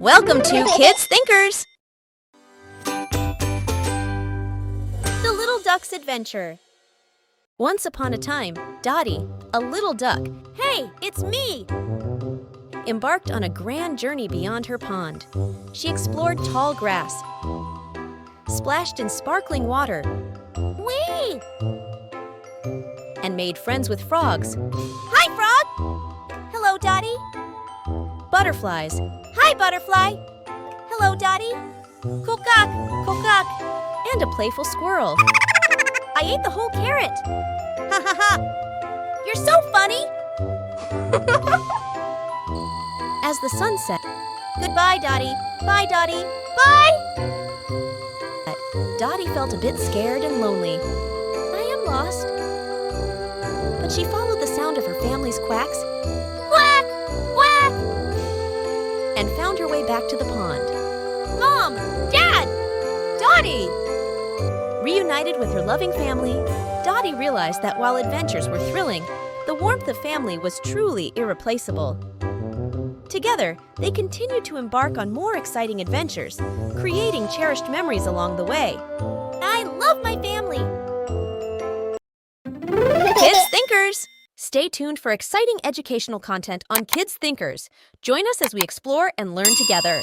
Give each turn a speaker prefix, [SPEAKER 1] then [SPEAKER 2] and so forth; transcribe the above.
[SPEAKER 1] Welcome to Kids Thinkers! The Little Duck's Adventure. Once upon a time, Dotty, a little duck, hey, it's me! Embarked on a grand journey beyond her pond. She explored tall grass, splashed in sparkling water, whee! And made friends with frogs. Hi, frog! Hello, Dotty. Butterflies. Hi, butterfly. Hello, Dotty. Quack, quack. And a playful squirrel. I ate the whole carrot. Ha ha ha. You're so funny. As the sun set, goodbye, Dotty. Bye, Dotty. Bye. Dotty felt a bit scared and lonely. I am lost. But she followed the sound of her family's quacks. Quack! Quack! And found her way back to the pond. Mom! Dad! Dotty! Reunited with her loving family, Dotty realized that while adventures were thrilling, the warmth of family was truly irreplaceable. Together, they continued to embark on more exciting adventures, creating cherished memories along the way. I love my family! Kids Thinkers! Stay tuned for exciting educational content on Kids Thinkers. Join us as we explore and learn together.